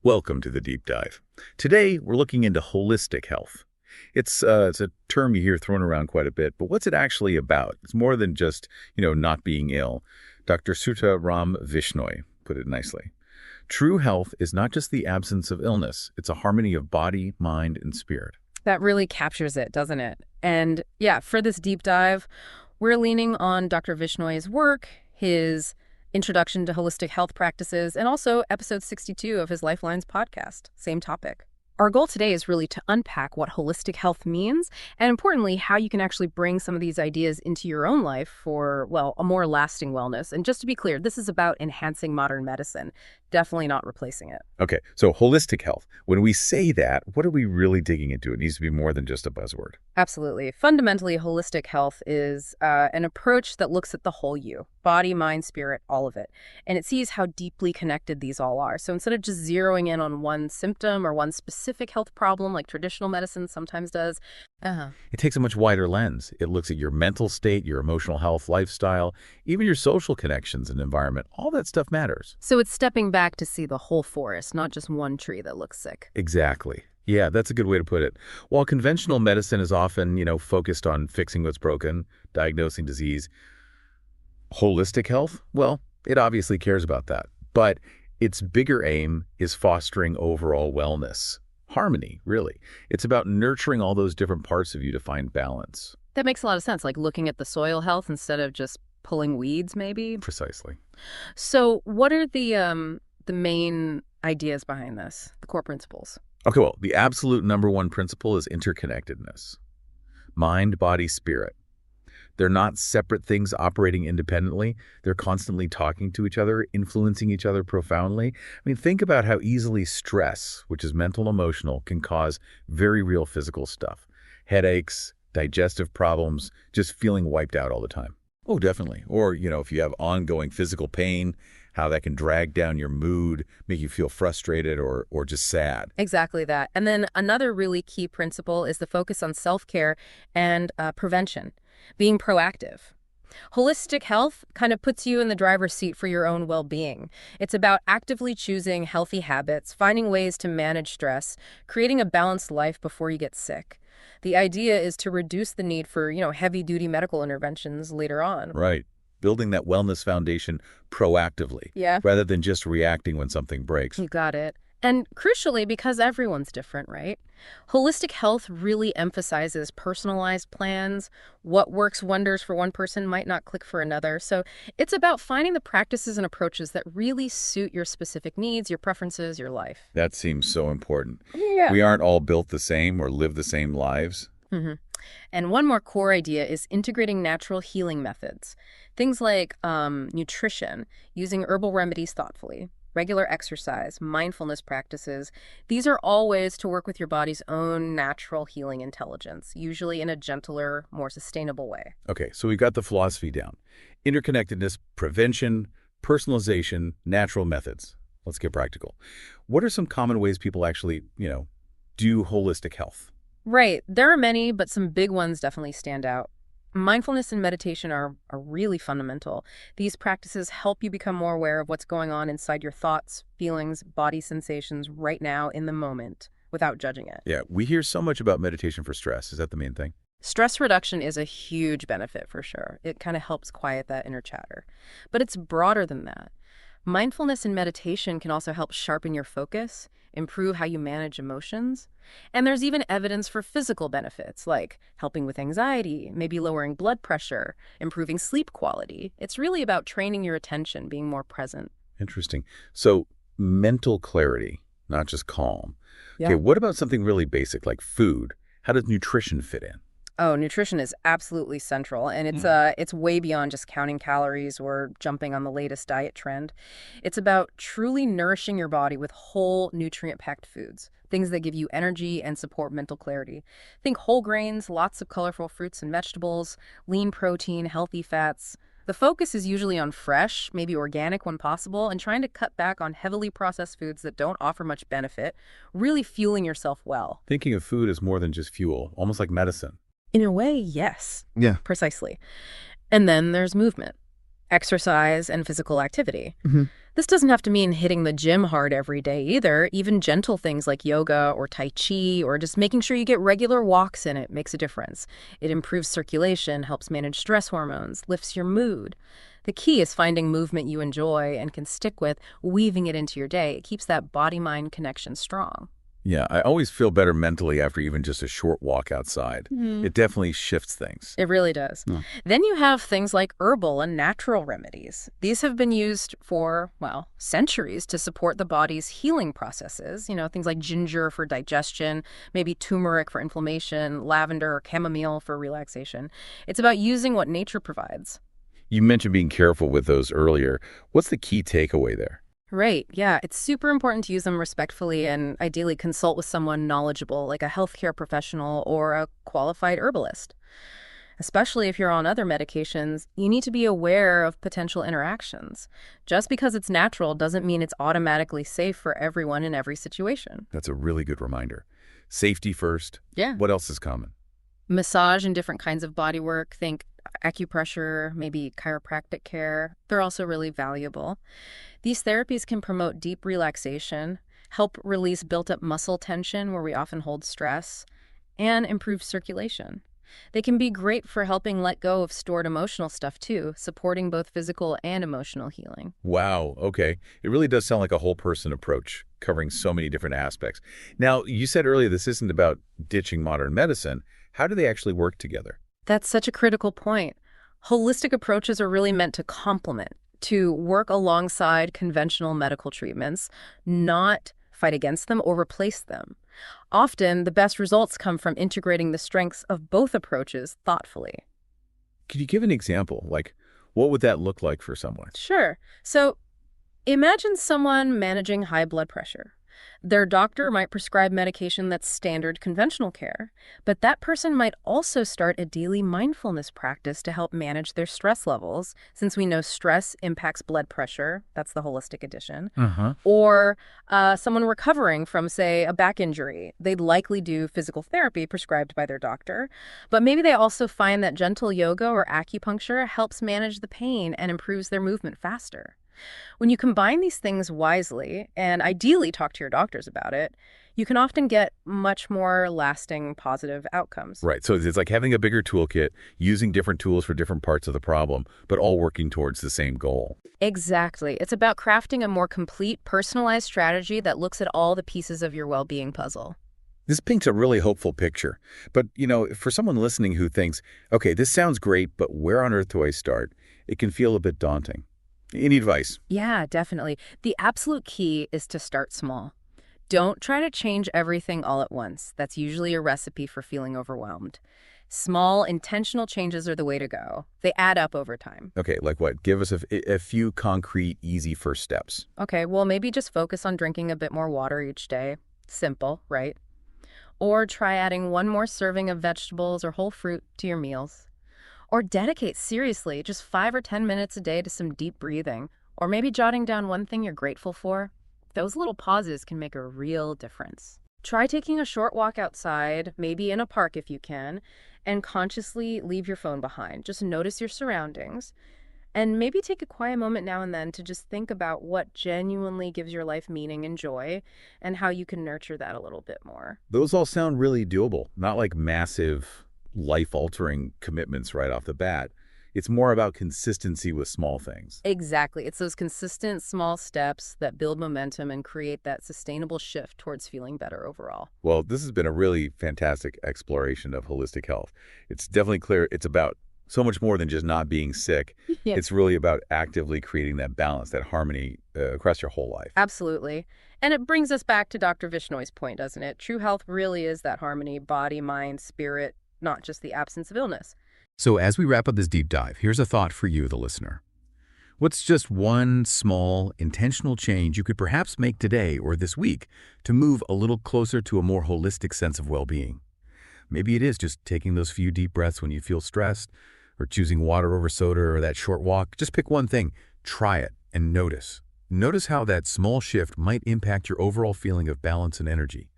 Welcome to the deep dive. Today, we're looking into holistic health. It's a term you hear thrown around quite a bit, but what's it actually about? It's more than just, not being ill. Dr. Sudha Ram Vishnoi put it nicely. True health is not just the absence of illness. It's a harmony of body, mind, and spirit. That really captures it, doesn't it? And yeah, for this deep dive, we're leaning on Dr. Vishnoi's work, his Introduction to Holistic Health Practices, and also episode 62 of his Lifelines podcast. Same topic. Our goal today is really to unpack what holistic health means, and importantly, how you can actually bring some of these ideas into your own life for, well, a more lasting wellness. And just to be clear, this is about enhancing modern medicine, definitely not replacing it. Okay, so holistic health. When we say that, what are we really digging into? It needs to be more than just a buzzword. Absolutely. Fundamentally, holistic health is an approach that looks at the whole you, body, mind, spirit, all of it. And it sees how deeply connected these all are. So instead of just zeroing in on one symptom or one specific health problem like traditional medicine sometimes does, It takes a much wider lens. It looks at your mental state, your emotional health, lifestyle, even your social connections and environment. All that stuff matters. So it's stepping back to see the whole forest, not just one tree that looks sick. Exactly. Yeah, that's a good way to put it. While conventional medicine is often, focused on fixing what's broken, diagnosing disease, holistic health, well, it obviously cares about that. But its bigger aim is fostering overall wellness. Harmony, really. It's about nurturing all those different parts of you to find balance. That makes a lot of sense, like looking at the soil health instead of just pulling weeds, maybe. Precisely. So what are the main ideas behind this, the core principles? Okay, well, the absolute number one principle is interconnectedness. Mind, body, spirit. They're not separate things operating independently. They're constantly talking to each other, influencing each other profoundly. I mean, think about how easily stress, which is mental and emotional, can cause very real physical stuff. Headaches, digestive problems, just feeling wiped out all the time. Oh, definitely. Or, if you have ongoing physical pain, how that can drag down your mood, make you feel frustrated or just sad. Exactly that. And then another really key principle is the focus on self-care and prevention, being proactive. Holistic health kind of puts you in the driver's seat for your own well-being. It's about actively choosing healthy habits, finding ways to manage stress, creating a balanced life before you get sick. The idea is to reduce the need for, heavy-duty medical interventions later on. Right. Building that wellness foundation proactively, rather than just reacting when something breaks. You got it. And crucially, because everyone's different, right? Holistic health really emphasizes personalized plans. What works wonders for one person might not click for another. So it's about finding the practices and approaches that really suit your specific needs, your preferences, your life. That seems so important. Yeah. We aren't all built the same or live the same lives. Mm-hmm. And one more core idea is integrating natural healing methods. Things like nutrition, using herbal remedies thoughtfully, regular exercise, mindfulness practices. These are all ways to work with your body's own natural healing intelligence, usually in a gentler, more sustainable way. Okay, so we've got the philosophy down. Interconnectedness, prevention, personalization, natural methods. Let's get practical. What are some common ways people actually, do holistic health? Right. There are many, but some big ones definitely stand out. Mindfulness and meditation are really fundamental. These practices help you become more aware of what's going on inside your thoughts, feelings, body sensations right now in the moment without judging it. Yeah, we hear so much about meditation for stress. Is that the main thing? Stress reduction is a huge benefit for sure. It kind of helps quiet that inner chatter. But it's broader than that. Mindfulness and meditation can also help sharpen your focus, improve how you manage emotions. And there's even evidence for physical benefits, like helping with anxiety, maybe lowering blood pressure, improving sleep quality. It's really about training your attention, being more present. Interesting. So mental clarity, not just calm. Yeah. Okay, what about something really basic like food? How does nutrition fit in? Oh, nutrition is absolutely central, and it's way beyond just counting calories or jumping on the latest diet trend. It's about truly nourishing your body with whole, nutrient-packed foods, things that give you energy and support mental clarity. Think whole grains, lots of colorful fruits and vegetables, lean protein, healthy fats. The focus is usually on fresh, maybe organic when possible, and trying to cut back on heavily processed foods that don't offer much benefit, really fueling yourself well. Thinking of food as more than just fuel, almost like medicine. In a way, yes. Yeah. Precisely. And then there's movement. Exercise and physical activity. Hmm. This doesn't have to mean hitting the gym hard every day either. Even gentle things like yoga or tai chi or just making sure you get regular walks in it makes a difference. It improves circulation, helps manage stress hormones, lifts your mood. The key is finding movement you enjoy and can stick with, weaving it into your day. It keeps that body-mind connection strong. Yeah, I always feel better mentally after even just a short walk outside. It definitely shifts things. It really does. Yeah. Then you have things like herbal and natural remedies. These have been used for, well, centuries to support the body's healing processes. Things like ginger for digestion, maybe turmeric for inflammation, lavender or chamomile for relaxation. It's about using what nature provides. You mentioned being careful with those earlier. What's the key takeaway there? Right. Yeah. It's super important to use them respectfully and ideally consult with someone knowledgeable, like a healthcare professional or a qualified herbalist. Especially if you're on other medications, you need to be aware of potential interactions. Just because it's natural doesn't mean it's automatically safe for everyone in every situation. That's a really good reminder. Safety first. Yeah. What else is common? Massage and different kinds of body work, think acupressure, maybe chiropractic care. They're also really valuable. These therapies can promote deep relaxation, help release built-up muscle tension where we often hold stress, and improve circulation. They can be great for helping let go of stored emotional stuff too, supporting both physical and emotional healing. Wow, okay. It really does sound like a whole person approach, covering so many different aspects. Now, you said earlier this isn't about ditching modern medicine. How do they actually work together? That's such a critical point. Holistic approaches are really meant to complement, to work alongside conventional medical treatments, not fight against them or replace them. Often, the best results come from integrating the strengths of both approaches thoughtfully. Could you give an example? Like, what would that look like for someone? Sure. So, imagine someone managing high blood pressure. Their doctor might prescribe medication that's standard conventional care, but that person might also start a daily mindfulness practice to help manage their stress levels, since we know stress impacts blood pressure. That's the holistic addition. Or someone recovering from, say, a back injury. They'd likely do physical therapy prescribed by their doctor, but maybe they also find that gentle yoga or acupuncture helps manage the pain and improves their movement faster. When you combine these things wisely, and ideally talk to your doctors about it, you can often get much more lasting positive outcomes. Right. So it's like having a bigger toolkit, using different tools for different parts of the problem, but all working towards the same goal. Exactly. It's about crafting a more complete, personalized strategy that looks at all the pieces of your well-being puzzle. This paints a really hopeful picture. But, for someone listening who thinks, okay, this sounds great, but where on earth do I start? It can feel a bit daunting. Any advice? Yeah, definitely. The absolute key is to start small. Don't try to change everything all at once. That's usually a recipe for feeling overwhelmed. Small, intentional changes are the way to go. They add up over time. Okay, like what? Give us a few concrete, easy first steps. Okay, well, maybe just focus on drinking a bit more water each day. Simple, right? Or try adding one more serving of vegetables or whole fruit to your meals. Or dedicate seriously just 5 or 10 minutes a day to some deep breathing, or maybe jotting down one thing you're grateful for. Those little pauses can make a real difference. Try taking a short walk outside, maybe in a park if you can, and consciously leave your phone behind. Just notice your surroundings, and maybe take a quiet moment now and then to just think about what genuinely gives your life meaning and joy, and how you can nurture that a little bit more. Those all sound really doable, not like massive life-altering commitments right off the bat. It's more about consistency with small things. Exactly. It's those consistent small steps that build momentum and create that sustainable shift towards feeling better overall. Well, this has been a really fantastic exploration of holistic health. It's definitely clear it's about so much more than just not being sick. Yeah. It's really about actively creating that balance, that harmony across your whole life. Absolutely. And it brings us back to Dr. Vishnoy's point, doesn't it? True health really is that harmony, body, mind, spirit, not just the absence of illness. So as we wrap up this deep dive, here's a thought for you, the listener. What's just one small, intentional change you could perhaps make today or this week to move a little closer to a more holistic sense of well-being? Maybe it is just taking those few deep breaths when you feel stressed, or choosing water over soda, or that short walk. Just pick one thing, try it, and notice. Notice how that small shift might impact your overall feeling of balance and energy.